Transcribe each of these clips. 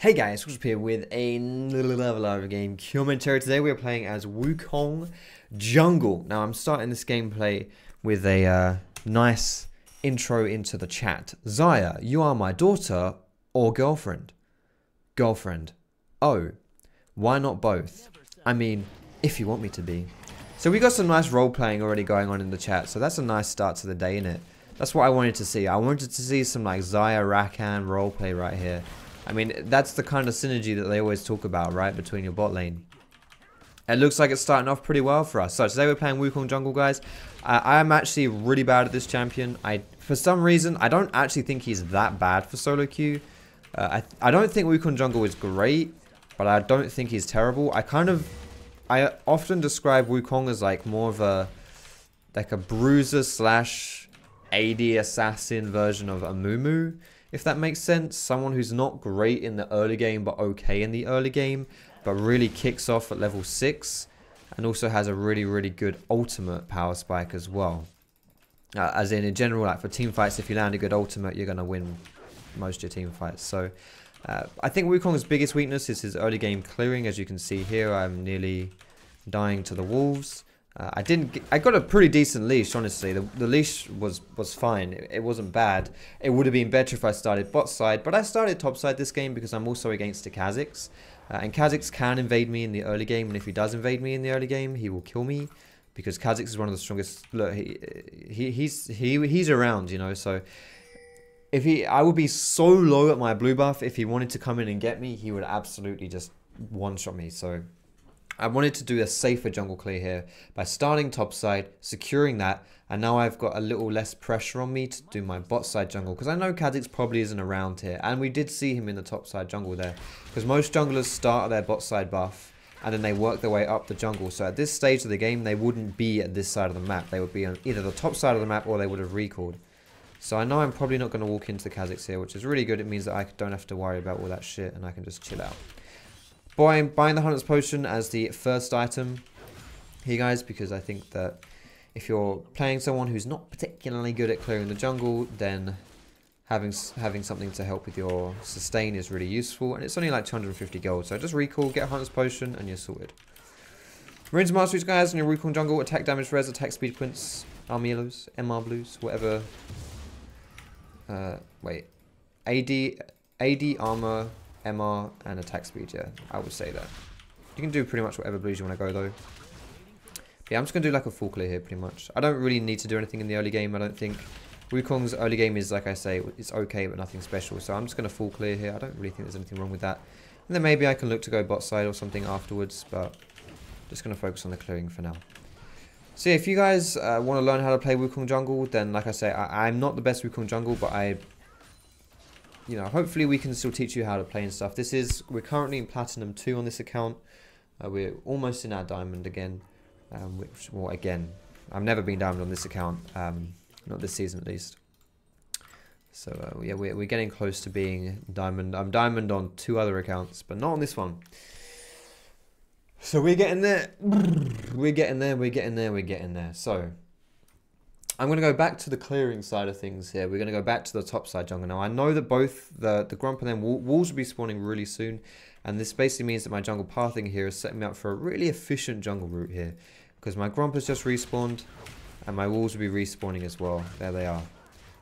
Hey guys, Foxdrop here with another game commentary. Today we are playing as Wukong Jungle. Now I'm starting this gameplay with a nice intro into the chat. Zaya, you are my daughter or girlfriend? Girlfriend. Oh, why not both? I mean, if you want me to be. So we got some nice role playing already going on in the chat. So that's a nice start to the day, innit? That's what I wanted to see. I wanted to see some like Zaya Rakan roleplay right here. I mean, that's the kind of synergy that they always talk about, right, between your bot lane. It looks like it's starting off pretty well for us. So today we're playing Wukong Jungle, guys. I am actually really bad at this champion. For some reason, I don't actually think he's that bad for solo queue. I don't think Wukong Jungle is great, but I don't think he's terrible. I often describe Wukong as like more of a bruiser slash AD assassin version of a Mumu. If that makes sense. Someone who's not great in the early game, but okay in the early game, but really kicks off at level 6, and also has a really good ultimate power spike as well. As in general, like for team fights, if you land a good ultimate, you're going to win most of your team fights. So I think Wukong's biggest weakness is his early game clearing. As you can see here, I'm nearly dying to the wolves. I got a pretty decent leash, honestly. The leash was fine. It wasn't bad. It would have been better if I started bot side, but I started top side this game because I'm also against the Kha'Zix. And Kha'Zix can invade me in the early game, and if he does invade me in the early game, he will kill me because Kha'Zix is one of the strongest. Look, he's around, you know. So I would be so low at my blue buff. If he wanted to come in and get me, he would absolutely just one shot me. So I wanted to do a safer jungle clear here by starting top side, securing that, and now I've got a little less pressure on me to do my bot side jungle, because I know Kha'Zix probably isn't around here, and we did see him in the top side jungle there, because most junglers start at their bot side buff and then they work their way up the jungle. So at this stage of the game, they wouldn't be at this side of the map. They would be on either the top side of the map or they would have recalled. So I know I'm probably not going to walk into the Kha'Zix here, which is really good. It means that I don't have to worry about all that shit and I can just chill out. Buying the Hunter's Potion as the first item here, guys, because I think that if you're playing someone who's not particularly good at clearing the jungle, then having something to help with your sustain is really useful, and it's only like 250 gold. So just recall, get a Hunter's Potion, and you're sorted. Runes Masteries, guys, on your Wukong Jungle: attack damage res, attack speed Quints, Armour yellows, MR blues, whatever. Wait, AD Armour, MR, and attack speed, yeah, I would say that. You can do pretty much whatever blues you want to go, though. Yeah, I'm just going to do like a full clear here, pretty much. I don't really need to do anything in the early game, I don't think. Wukong's early game is, like I say, it's okay, but nothing special. So I'm just going to full clear here. I don't really think there's anything wrong with that. And then maybe I can look to go bot side or something afterwards, but just going to focus on the clearing for now. So yeah, if you guys want to learn how to play Wukong Jungle, then like I say, I'm not the best Wukong Jungle, but you know, hopefully we can still teach you how to play and stuff. We're currently in Platinum 2 on this account. We're almost in our Diamond again. Well, again, I've never been Diamond on this account. Not this season, at least. So, yeah, we're getting close to being Diamond. I'm Diamond on 2 other accounts, but not on this one. So, we're getting there. We're getting there. So, I'm going to go back to the clearing side of things here. We're going to go back to the top side jungle. Now, I know that both the Grump and then wolves will be spawning really soon. And this basically means that my jungle pathing here is setting me up for a really efficient jungle route here. Because my Grump has just respawned. And my wolves will be respawning as well. There they are.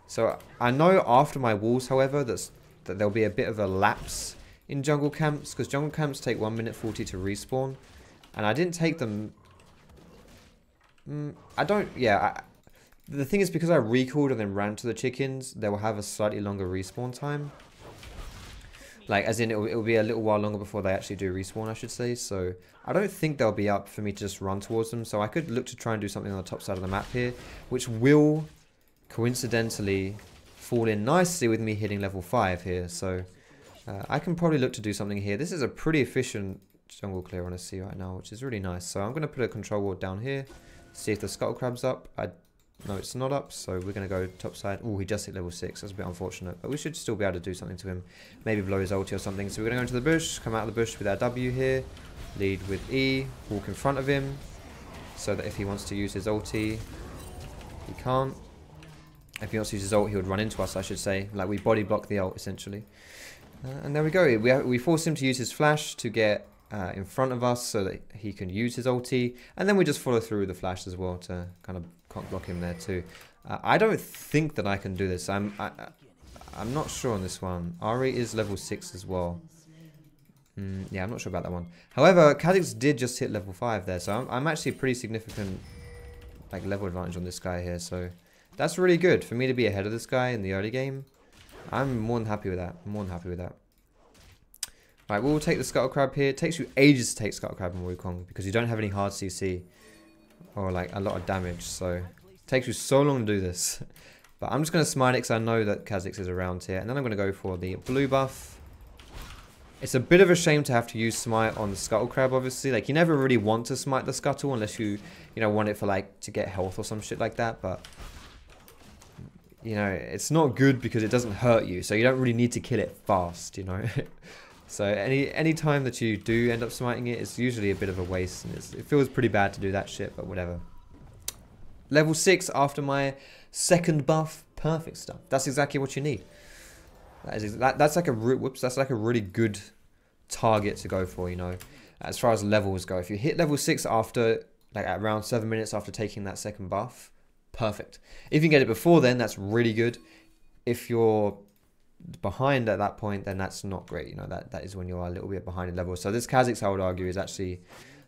So, I know after my wolves, however, that there'll be a bit of a lapse in jungle camps. Because jungle camps take 1 minute 40 to respawn. And I didn't take them... The thing is, because I recalled and then ran to the chickens, they will have a slightly longer respawn time. Like, as in, it will be a little while longer before they actually do respawn, I should say. So, I don't think they'll be up for me to just run towards them. So, I could look to try and do something on the top side of the map here, which will, coincidentally, fall in nicely with me hitting level 5 here. So, I can probably look to do something here. This is a pretty efficient jungle clear, honestly, right now, which is really nice. So, I'm going to put a control ward down here, see if the Scuttle Crab's up. No, it's not up, so we're going to go top side. Oh, he just hit level 6. That's a bit unfortunate. But we should still be able to do something to him. Maybe blow his ulti or something. So we're going to go into the bush, come out of the bush with our W here. Lead with E. Walk in front of him. So that if he wants to use his ulti, he can't. If he wants to use his ult, he would run into us, I should say. Like, we body block the ult, essentially. And there we go. We force him to use his flash to get in front of us so that he can use his ulti. And then we just follow through with the flash as well to kind of cock block him there too. I don't think that I can do this. I'm not sure on this one. Ari is level 6 as well. Yeah, I'm not sure about that one. However, Kha'Zix did just hit level 5 there. So I'm actually pretty significant like level advantage on this guy here. So that's really good for me to be ahead of this guy in the early game. I'm more than happy with that. Right, we'll take the Scuttle Crab here. It takes you ages to take Scuttle Crab in Wukong because you don't have any hard CC or like a lot of damage. So it takes you so long to do this. But I'm just going to smite it because I know that Kha'Zix is around here. And then I'm going to go for the blue buff. It's a bit of a shame to have to use smite on the Scuttle Crab, obviously. Like, you never really want to smite the Scuttle unless you want it for, like, to get health or some shit like that. But, it's not good because it doesn't hurt you. So you don't really need to kill it fast, So any time that you do end up smiting it, it's usually a bit of a waste. And it feels pretty bad to do that shit, but whatever. Level 6 after my second buff. Perfect stuff. That's exactly what you need. That's like a really good target to go for, as far as levels go. If you hit level 6 after, like at around 7 minutes after taking that second buff, perfect. If you can get it before then, that's really good. If you're behind at that point, then that's not great. That is when you're a little bit behind in levels. So this Kha'Zix, I would argue, is actually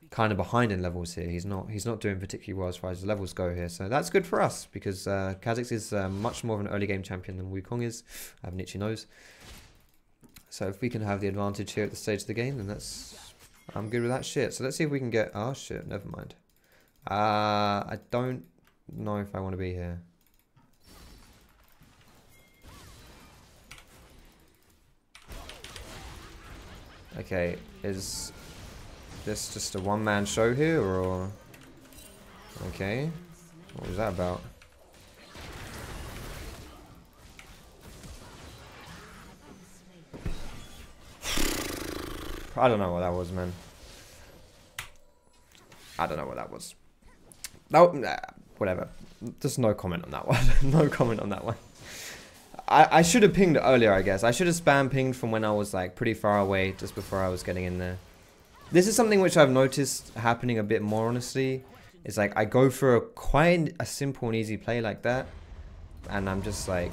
kind of behind in levels here. He's not doing particularly well as far as the levels go here. So that's good for us because Kha'Zix is much more of an early game champion than Wukong is. I have an itchy nose. So if we can have the advantage here at the stage of the game, then I'm good with that shit. So let's see if we can get... Oh shit, never mind. I don't know if I want to be here. Okay, is this just a one-man show here, or... Okay, what was that about? I don't know what that was, man. I don't know what that was. Whatever. Just no comment on that one. No comment on that one. I should have pinged earlier, I guess. I should have spam pinged from when I was like pretty far away, just before I was getting in there. This is something which I've noticed happening a bit more, honestly. It's like I go for quite a simple and easy play like that, and I'm just like,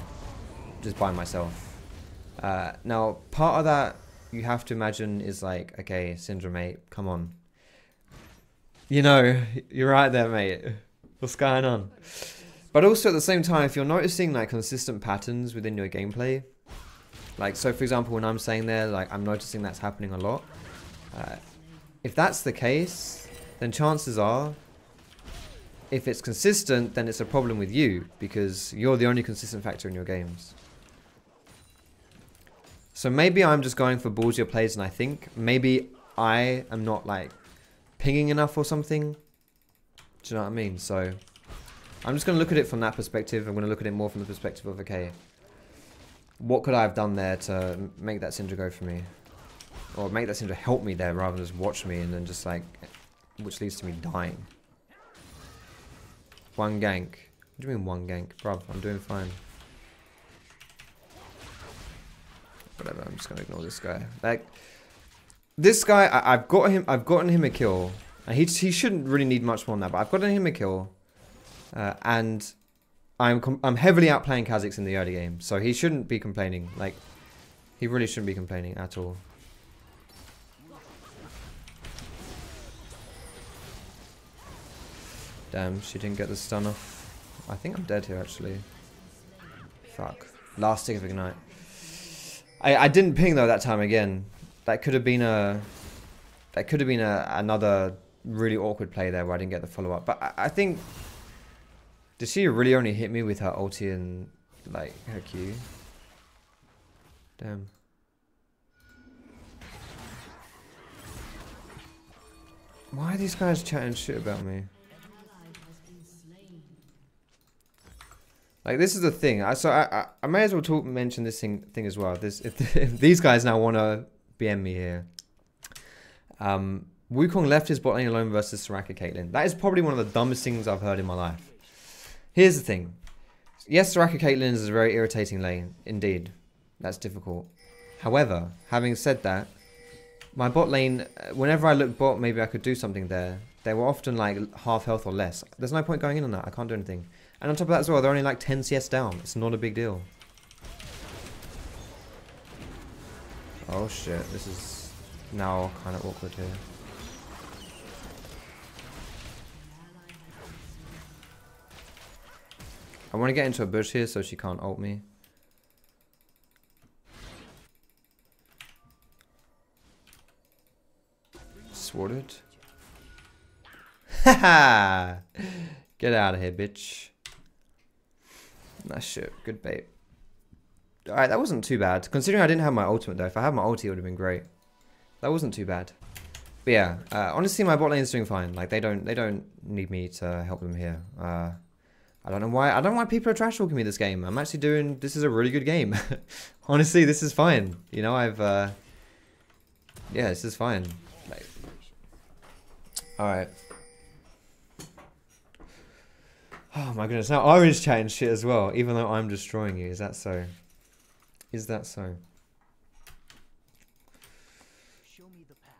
by myself. Now, part of that you have to imagine is like, okay, Syndrome mate, come on. You're right there, mate. What's going on? But also at the same time, if you're noticing like consistent patterns within your gameplay, like, so for example, when I'm saying there, like, I'm noticing that's happening a lot. If that's the case, then chances are, if it's consistent, then it's a problem with you, because you're the only consistent factor in your games. So maybe I'm just going for ballsier plays than I think. Maybe I am not like pinging enough or something. Do you know what I mean? So I'm just going to look at it from that perspective. I'm going to look at it more from the perspective of, okay, what could I have done there to make that Syndra go for me? Or make that Syndra help me there rather than just watch me and then just like, which leads to me dying. One gank. What do you mean one gank? Bruv, I'm doing fine. Whatever, I'm just going to ignore this guy. Like, this guy, I've gotten him a kill. And he shouldn't really need much more than that, but I've gotten him a kill. And I'm heavily outplaying Kha'Zix in the early game, so he shouldn't be complaining. Like, he really shouldn't be complaining at all. Damn, she didn't get the stun off. I think I'm dead here, actually. Fuck. Last tick of Ignite. I didn't ping, though, that time again. That could have been another really awkward play there where I didn't get the follow-up. But I think... Did she really only hit me with her ulti and, like, her Q? Damn. Why are these guys chatting shit about me? Like, this is the thing. I may as well mention this thing as well. If these guys now want to BM me here. Wukong left his bot lane alone versus Soraka Caitlyn. That is probably one of the dumbest things I've heard in my life. Here's the thing. Yes, Soraka Caitlyn is a very irritating lane. Indeed. That's difficult. However, having said that, my bot lane, whenever I look bot, maybe I could do something there. They were often like half health or less. There's no point going in on that. I can't do anything. And on top of that as well, they're only like 10 CS down. It's not a big deal. Oh shit, this is now kind of awkward here. I want to get into a bush here so she can't ult me. Sworded. Haha! Get out of here, bitch. Nice shit. Good bait. Alright, that wasn't too bad. Considering I didn't have my ultimate though. If I had my ulti, it would have been great. That wasn't too bad. But yeah, honestly, my bot lane is doing fine. Like they don't need me to help them here. I don't know why people are trash talking me this game. I'm actually doing. This is a really good game. Honestly, this is fine. You know, yeah, this is fine. Like, all right. Oh my goodness! Now Ari's chatting shit as well, even though I'm destroying you. Is that so? Is that so? Show me the path.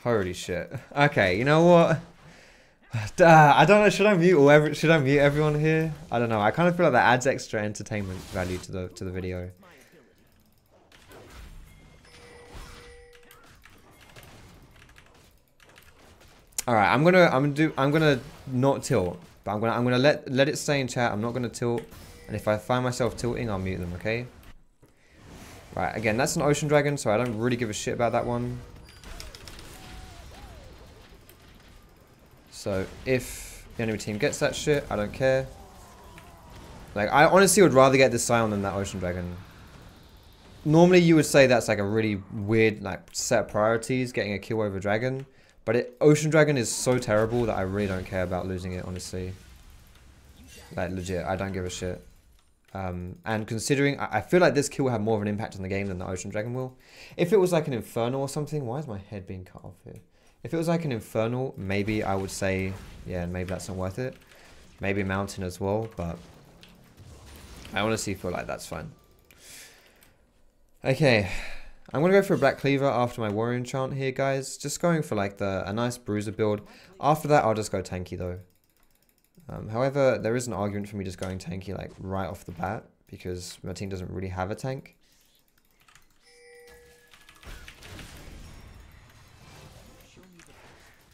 Holy shit! Okay, you know what? I don't know. Should I mute everyone here? I don't know. I kind of feel like that adds extra entertainment value to the video. All right, I'm gonna not tilt, but I'm gonna let it stay in chat. I'm not gonna tilt, and if I find myself tilting, I'll mute them. Okay. Right. Again, that's an ocean dragon, so I don't really give a shit about that one. So if the enemy team gets that shit, I don't care. Like, I honestly would rather get this Scion than that Ocean Dragon. Normally you would say that's like a really weird like set of priorities, getting a kill over Dragon. But Ocean Dragon is so terrible that I really don't care about losing it, honestly. Like, legit, I don't give a shit. And considering, I feel like this kill will have more of an impact on the game than the Ocean Dragon will. If it was like an Infernal or something, why is my head being cut off here? If it was like an Infernal, maybe I would say, yeah, maybe that's not worth it. Maybe Mountain as well, but I honestly feel like that's fine. Okay, I'm going to go for a Black Cleaver after my Warrior enchant here, guys. Just going for like a nice Bruiser build. After that, I'll just go tanky though. However, there is an argument for me just going tanky like right off the bat, because my team doesn't really have a tank.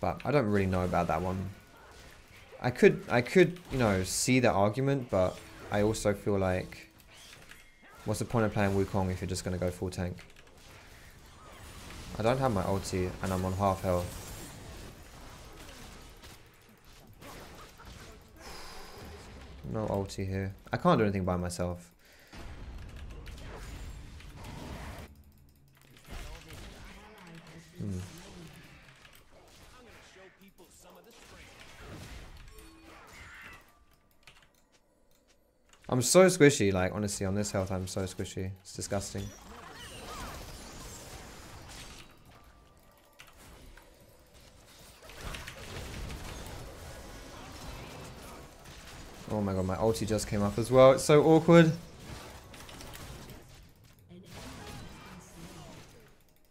But I don't really know about that one. I could, you know, see the argument, but I also feel like, what's the point of playing Wukong if you're just going to go full tank? I don't have my ulti, and I'm on half health. No ulti here. I can't do anything by myself. I'm so squishy, like, honestly, on this health, I'm so squishy. It's disgusting. Oh my god, my ulti just came up as well. It's so awkward.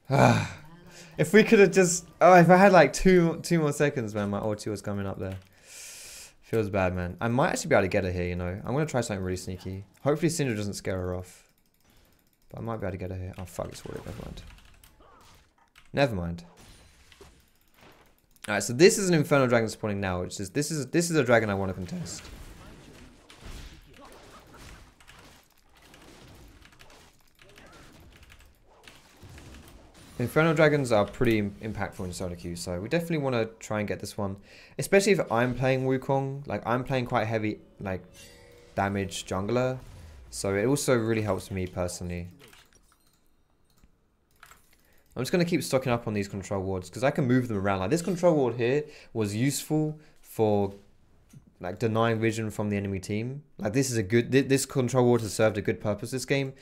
If we could have just... Oh, if I had like two more seconds, man, my ulti was coming up there. Feels bad, man. I might actually be able to get her here, you know. I'm going to try something really sneaky. Hopefully Syndra doesn't scare her off. But I might be able to get her here. Oh, fuck, it's water. Never mind. Never mind. Alright, so this is an Infernal Dragon spawning now, which is... This is a dragon I want to contest. Infernal Dragons are pretty impactful in solo queue, so we definitely want to try and get this one. Especially if I'm playing Wukong, like I'm playing quite heavy, like, damage jungler. So it also really helps me personally. I'm just going to keep stocking up on these control wards, because I can move them around. Like this control ward here was useful for, like, denying vision from the enemy team. Like this is a good, this control ward has served a good purpose this game,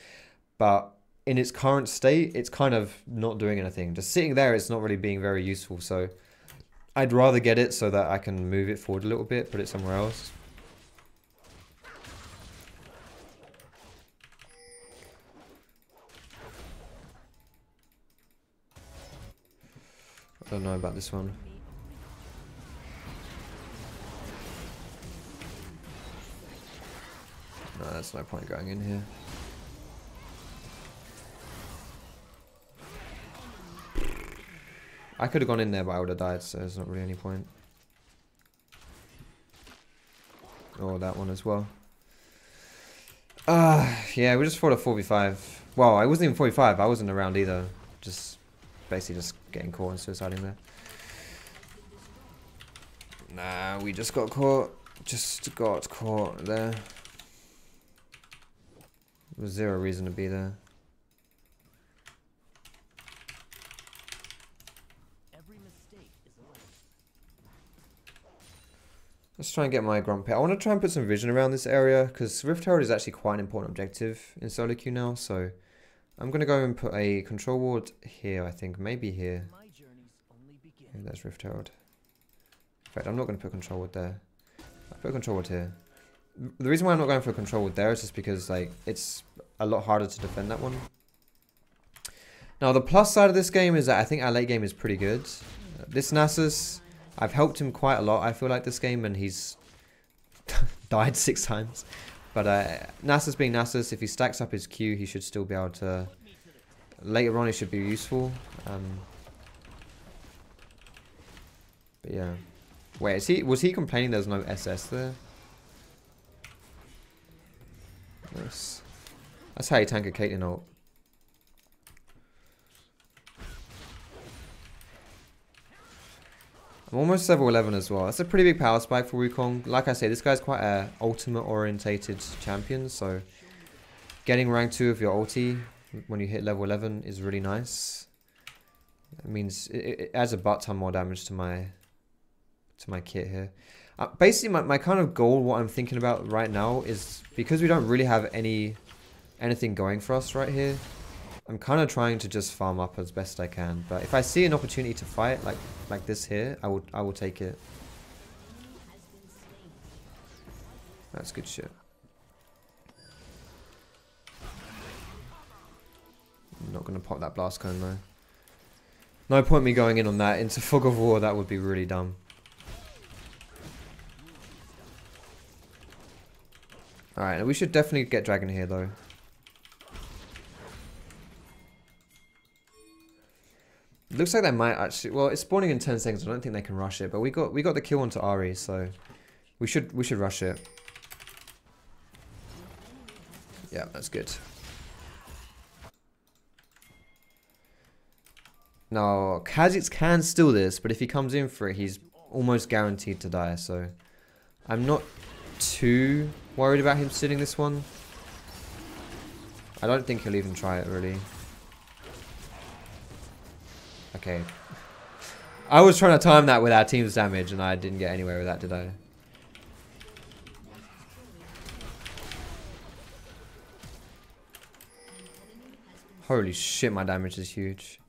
but in its current state, it's kind of not doing anything. Just sitting there, it's not really being very useful. So I'd rather get it so that I can move it forward a little bit, put it somewhere else. I don't know about this one. No, there's no point going in here. I could have gone in there, but I would have died, so there's not really any point. Oh, that one as well. Yeah, we just fought a 4v5. Well, I wasn't even 45, I wasn't around either. Just basically just getting caught and suiciding there. Nah, we just got caught. Just got caught there. There was zero reason to be there. Let's try and get my grunt pit. I want to try and put some vision around this area because Rift Herald is actually quite an important objective in solo queue now. So I'm going to go and put a control ward here, I think. Maybe here. Maybe there's Rift Herald. In fact, I'm not going to put control ward there. I'll put a control ward here. The reason why I'm not going for a control ward there is just because like it's a lot harder to defend that one. Now the plus side of this game is that I think our late game is pretty good. This Nasus, I've helped him quite a lot, I feel like, this game, and he's died 6 times. But Nasus being Nasus, if he stacks up his Q, he should still be able to... Later on, he should be useful. But yeah. Wait, was he complaining there's no SS there? Nice. That's how you tank a Caitlyn ult. I'm almost level 11 as well. That's a pretty big power spike for Wukong. Like I say, this guy's quite a ultimate orientated champion, so getting rank 2 of your ulti when you hit level 11 is really nice. It means it adds a butt ton more damage to my kit here. Basically, my kind of goal, what I'm thinking about right now is, because we don't really have anything going for us right here, I'm kind of trying to just farm up as best I can. But if I see an opportunity to fight like this here, I will take it. That's good shit. I'm not going to pop that blast cone though. No point me going in on that. Into Fog of War, that would be really dumb. Alright, we should definitely get Dragon here though. It looks like they might actually... Well, it's spawning in 10 seconds. I don't think they can rush it. But we got the kill onto Ari, so we should rush it. Yeah, that's good. Now, Kha'Zix can steal this, but if he comes in for it, he's almost guaranteed to die. So I'm not too worried about him stealing this one. I don't think he'll even try it, really. Okay. I was trying to time that with our team's damage and I didn't get anywhere with that, did I? Holy shit, my damage is huge.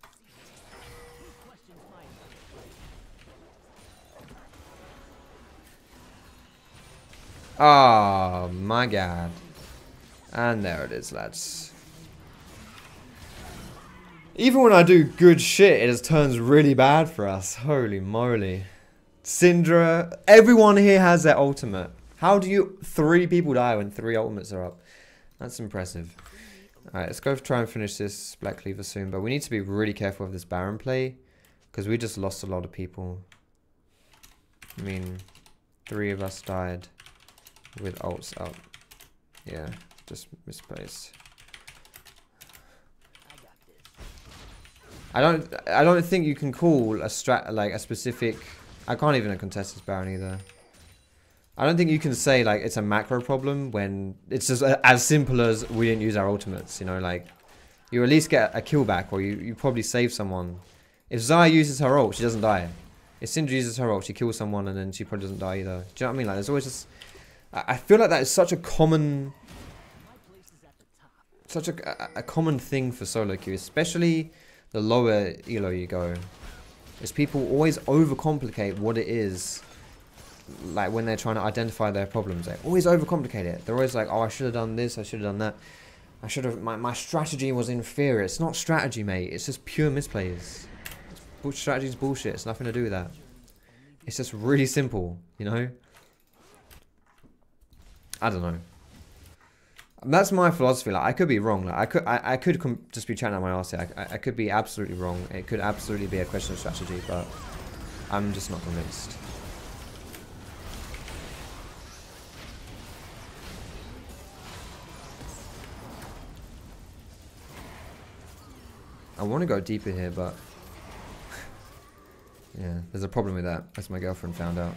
Oh my god. And there it is, lads. Even when I do good shit, it just turns really bad for us. Holy moly. Syndra. Everyone here has their ultimate. How do you... 3 people die when 3 ultimates are up? That's impressive. Alright, let's go try and finish this Black Cleaver soon. But we need to be really careful of this Baron play. Because we just lost a lot of people. I mean, 3 of us died with ults up. Yeah, just misplaced. I don't think you can call a specific... I can't even contest this Baron either. I don't think you can say like it's a macro problem when it's just as simple as we didn't use our ultimates, you know, like you at least get a kill back or you probably save someone. If Xayah uses her ult, she doesn't die. If Syndra uses her ult, she kills someone and then she probably doesn't die either. Do you know what I mean? Like there's always just... I feel like that is such a common... Such a common thing for solo queue, especially... The lower elo you go, is people always overcomplicate what it is. Like when they're trying to identify their problems, they always overcomplicate it. They're always like, "Oh, I should have done this. I should have done that. My strategy was inferior." It's not strategy, mate. It's just pure misplays. It's strategy's bullshit. It's nothing to do with that. It's just really simple, you know? I don't know. That's my philosophy. Like, I could be wrong. Like, I could just be chatting out my arse here. I could be absolutely wrong. It could absolutely be a question of strategy, but I'm just not convinced. I want to go deeper here, but yeah, there's a problem with that, as my girlfriend found out.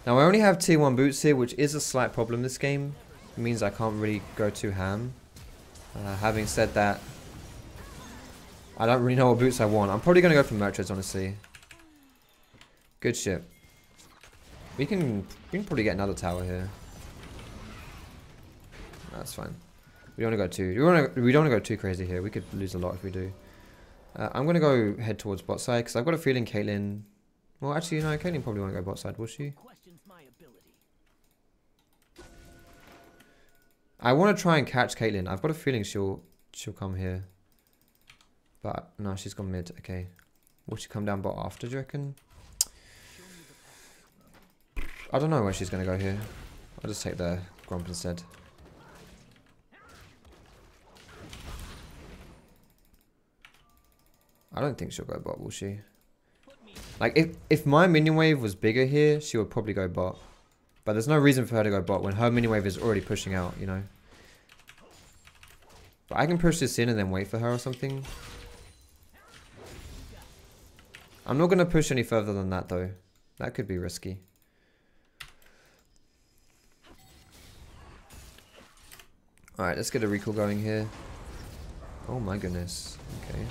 Now I only have tier 1 boots here, which is a slight problem this game. It means I can't really go too ham. Having said that, I don't really know what boots I want. I'm probably going to go for Merchants, honestly. Good shit. We can probably get another tower here. That's fine. We don't want to go too. We don't want to go too crazy here. We could lose a lot if we do. I'm gonna go head towards bot side because I've got a feeling Caitlyn. Well, actually, no. Caitlyn probably won't go bot side, will she? I want to try and catch Caitlyn. I've got a feeling she'll come here. But no, she's gone mid. Okay. Will she come down bot after? Do you reckon? I don't know where she's gonna go here. I'll just take the Gromp instead. I don't think she'll go bot, will she? Like, if my minion wave was bigger here, she would probably go bot. But there's no reason for her to go bot when her minion wave is already pushing out, you know? But I can push this in and then wait for her or something. I'm not going to push any further than that, though. That could be risky. Alright, let's get a recall going here. Oh my goodness. Okay.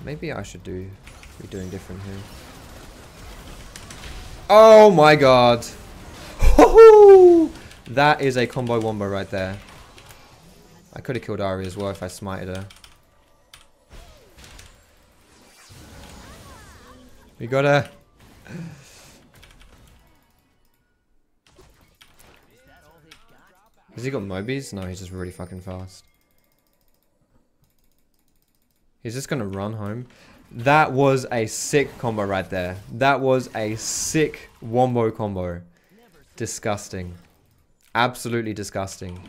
Maybe I should be doing different here. Oh my god. That is a combo wombo right there. I could have killed Ari as well if I smited her. We gotta... Has he got Mobies? No, he's just really fucking fast. He's just gonna run home. That was a sick combo right there. That was a sick wombo combo. Disgusting. Absolutely disgusting.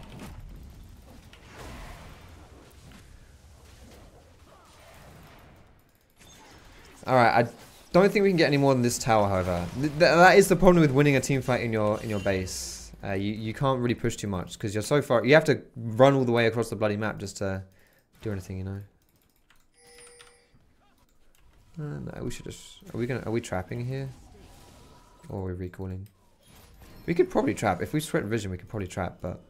Alright, I don't think we can get any more than this tower, however. That is the problem with winning a team fight in your base. You can't really push too much because you're so far. You have to run all the way across the bloody map just to do anything, you know. No, we should just... Are we trapping here? Or are we recalling? We could probably trap. If we sweat vision, we could probably trap, but...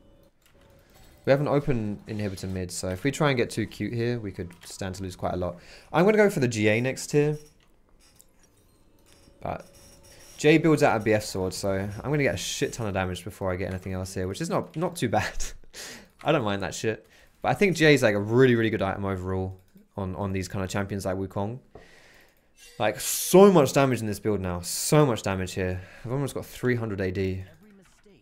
We have an open inhibitor mid, so if we try and get too cute here, we could stand to lose quite a lot. I'm going to go for the GA next tier. But... Jay builds out a BF sword, so I'm going to get a shit ton of damage before I get anything else here, which is not too bad. I don't mind that shit. But I think GA is like a really, really good item overall on these kind of champions like Wukong. Like, so much damage in this build now. So much damage here. I've almost got 300 AD.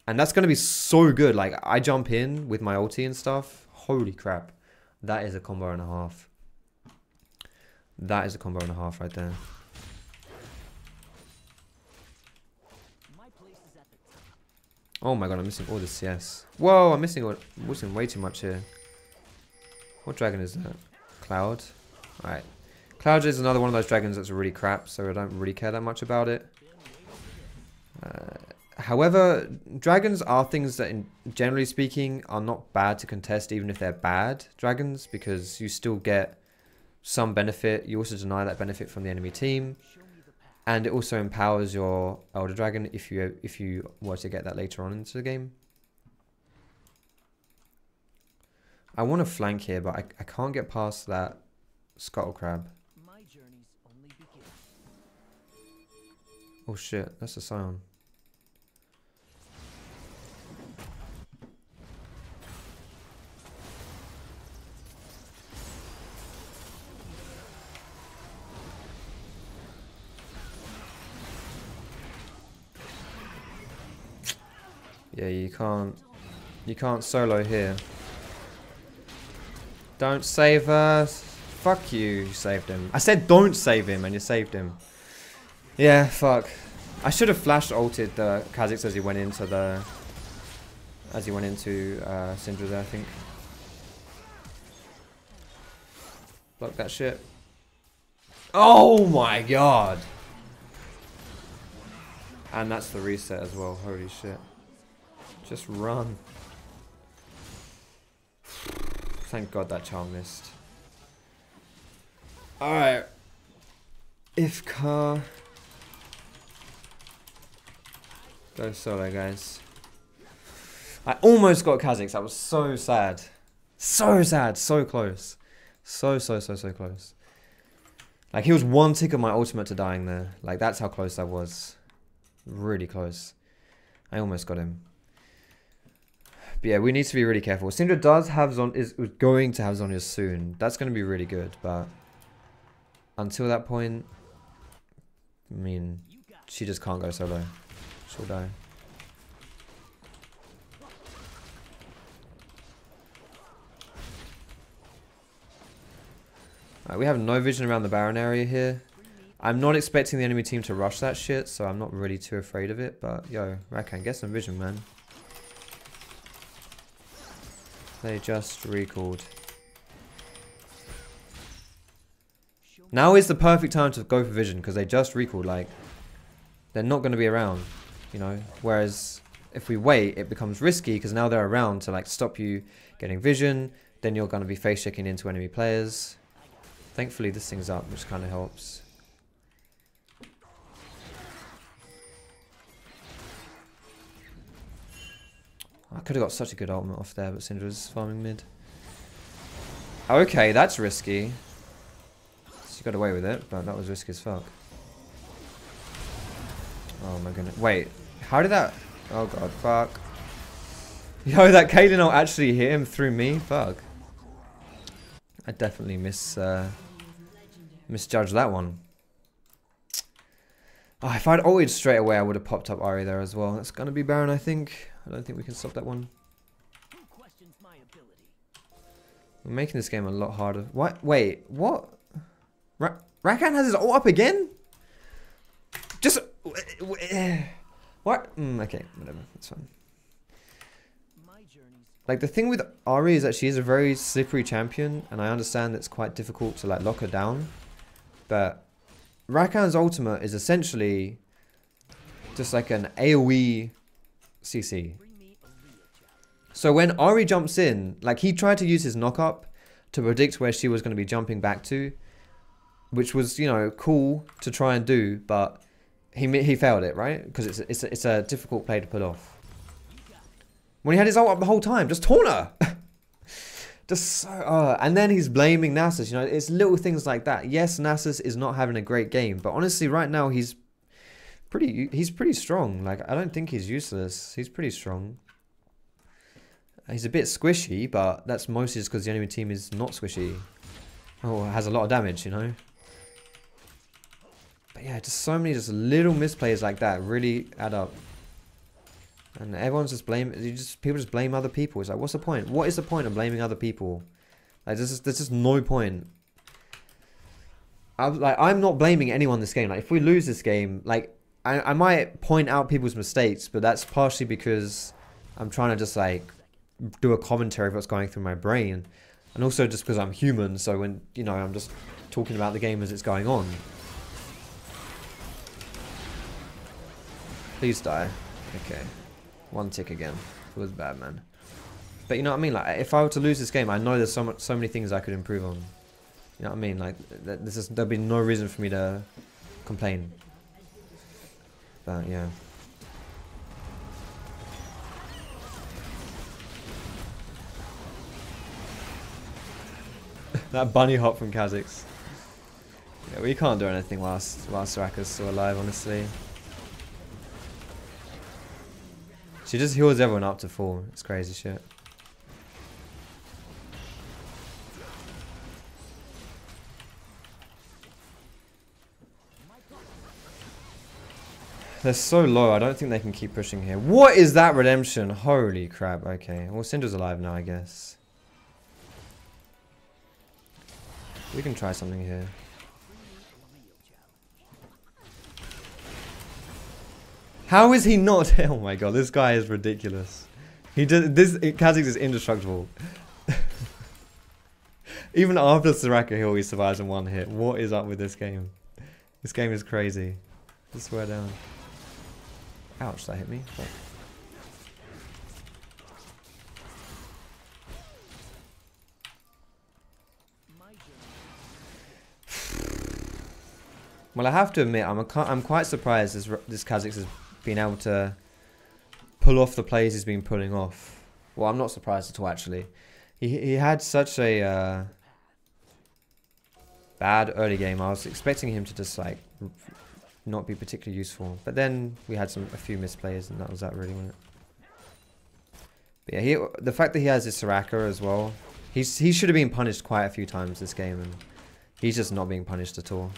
And that's going to be so good. Like, I jump in with my ulti and stuff. Holy crap. That is a combo and a half. That is a combo and a half right there. Oh my god, I'm missing all the CS. Whoa, I'm missing way too much here. What dragon is that? Cloud. Alright. Cloud is another one of those dragons that's really crap, so I don't really care that much about it. However, dragons are things that, generally speaking, are not bad to contest, even if they're bad dragons, because you still get some benefit. You also deny that benefit from the enemy team, and it also empowers your Elder Dragon if you were to get that later on into the game. I want to flank here, but I can't get past that Scuttle Crab. Oh shit, that's a Scion. Yeah, you can't solo here. Don't save us. Fuck you, you saved him. I said don't save him and you saved him. Yeah, fuck. I should have flash ulted the Kha'Zix as he went into Syndra there, I think. Block that shit. Oh my god. And that's the reset as well. Holy shit. Just run. Thank god that charm missed. Alright. Ifka. Go solo, guys. I almost got Kha'Zix. That was so sad. So sad. So close. So close. Like, he was one tick of my ultimate to dying there. Like, that's how close I was. Really close. I almost got him. But yeah, we need to be really careful. Syndra does have is going to have Zhonya's soon. That's going to be really good, but until that point, I mean, she just can't go solo. She'll die. Right, we have no vision around the Baron area here. I'm not expecting the enemy team to rush that shit, so I'm not really too afraid of it. But yo, Rakan, get some vision, man. They just recalled. Now is the perfect time to go for vision because they just recalled. Like, they're not going to be around, you know. Whereas if we wait, it becomes risky because now they're around to like stop you getting vision. Then you're going to be face checking into enemy players. Thankfully, this thing's up, which kind of helps. I could have got such a good ultimate off there, but Syndra's farming mid. Okay, that's risky. She got away with it, but that was risky as fuck. Oh my goodness. Wait, how did that... Oh god, fuck. Yo, that Caitlyn ult actually hit him through me? Fuck. I definitely misjudged that one. Oh, if I'd ulted straight away, I would have popped up Ahri there as well. That's going to be Baron, I think. I don't think we can stop that one. We're making this game a lot harder. What? Wait, what? Rakan has his ult up again? Just... What? Okay, whatever. That's fine. Like, the thing with Ahri is that she is a very slippery champion, and I understand it's quite difficult to, like, lock her down. But Rakan's ultimate is essentially just like an AoE CC. So when Ahri jumps in, like, he tried to use his knock-up to predict where she was going to be jumping back to, which was, you know, cool to try and do, but he failed it, right? Because it's a difficult play to put off. When he had his ult up the whole time, just taunt her. Just so, and then he's blaming Nasus. You know, it's little things like that. Yes, Nasus is not having a great game, but honestly, right now he's pretty strong. Like, I don't think he's useless. He's pretty strong. He's a bit squishy, but that's mostly just because the enemy team is not squishy. Oh, has a lot of damage, you know. But yeah, just so many just little misplays like that really add up. And everyone's just people just blame other people. It's like, what's the point? What is the point of blaming other people? Like, there's just no point. I'm not blaming anyone in this game. Like, if we lose this game, like, I might point out people's mistakes, but that's partially because I'm trying to just, like, do a commentary of what's going through my brain. And also just because I'm human, so when, you know, I'm just talking about the game as it's going on. Please die. Okay. One tick again. It was bad, man. But you know what I mean? Like, if I were to lose this game, I know there's so many things I could improve on. You know what I mean? Like, there'll be no reason for me to complain. But yeah. That bunny hop from Kha'Zix. Yeah, we can't do anything whilst Soraka's still alive, honestly. She just heals everyone up to 4. It's crazy shit. They're so low, I don't think they can keep pushing here. What is that redemption? Holy crap, okay. Well, Syndra's alive now, I guess. We can try something here. How is he not? Oh my god, this guy is ridiculous. He did this. Kha'Zix is indestructible. Even after Soraka Hill, he survives in one hit. What is up with this game? This game is crazy. I swear down. Ouch, that hit me. Fuck. Well, I have to admit, I'm quite surprised this Kha'Zix has been able to pull off the plays he's been pulling off. Well, I'm not surprised at all, actually. He had such a bad early game. I was expecting him to just like not be particularly useful, but then we had a few misplays, and that was that really, wasn't it? But yeah, the fact that he has his Soraka as well, he should have been punished quite a few times this game, and he's just not being punished at all,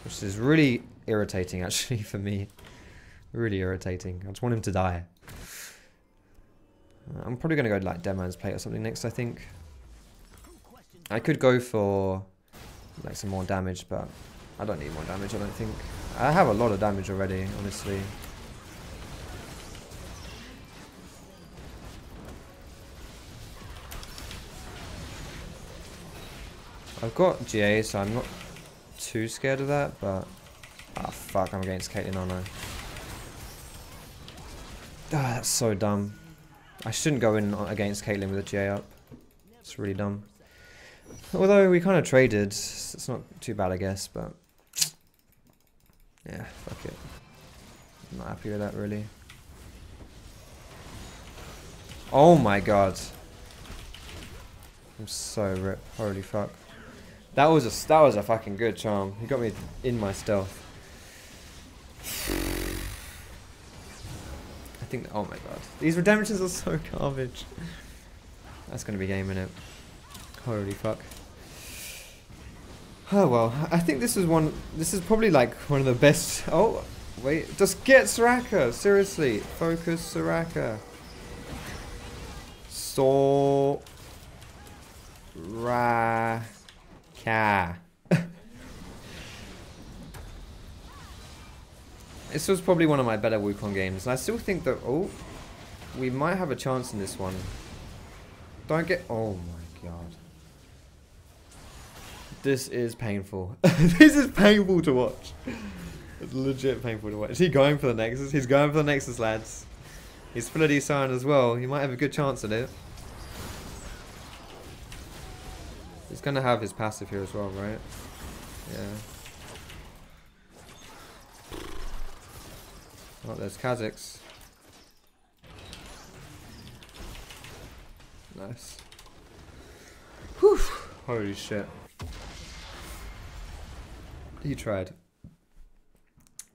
which is really irritating actually for me. Really irritating. I just want him to die. I'm probably gonna go like Dead Man's Plate or something next, I think. I could go for like some more damage, but I don't need more damage, I don't think. I have a lot of damage already, honestly. I've got GA, so I'm not too scared of that, but ah, fuck, I'm against Caitlyn, aren't I? Ah, that's so dumb. I shouldn't go in against Caitlyn with a GA up. It's really dumb. Although we kind of traded, it's not too bad, I guess, but yeah, fuck it. I'm not happy with that, really. Oh my god. I'm so ripped. Holy fuck. That was a fucking good charm. He got me in my stealth. I think, oh my god. These redemptions are so garbage. That's gonna be game, innit? Holy fuck. Oh well, I think this is probably like one of the best. Oh, wait, just get Soraka, seriously. Focus Soraka. Soraka. This was probably one of my better Wukong games, and I still think that, oh, we might have a chance in this one. Don't get, oh my god. This is painful. This is painful to watch. It's legit painful to watch. Is he going for the Nexus? He's going for the Nexus, lads. He's full of D-Sign as well. He might have a good chance at it. He's going to have his passive here as well, right? Yeah. Oh, there's Kha'Zix. Nice. Whew. Holy shit. He tried.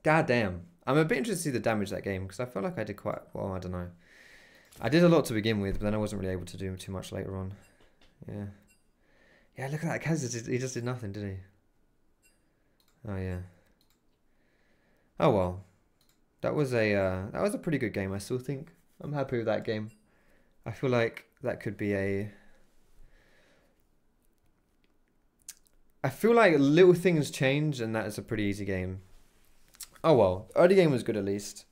God damn. I'm a bit interested to see the damage that game, because I feel like I did quite well. I don't know. I did a lot to begin with, but then I wasn't really able to do too much later on. Yeah. Yeah, look at that. Kha'Zix, he just did nothing, did he? Oh, yeah. Oh, well. That was a pretty good game, I still think. I'm happy with that game. I feel like that could be a... I feel like little things change, and that is a pretty easy game. Oh well, early game was good at least.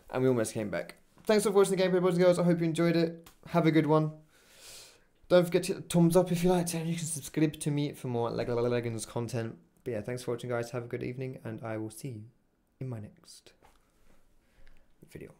And we almost came back. Thanks for watching the gameplay, boys and girls. I hope you enjoyed it. Have a good one. Don't forget to hit the thumbs up if you liked it, and you can subscribe to me for more Lego Legends content. But yeah, thanks for watching, guys. Have a good evening, and I will see you in my next video.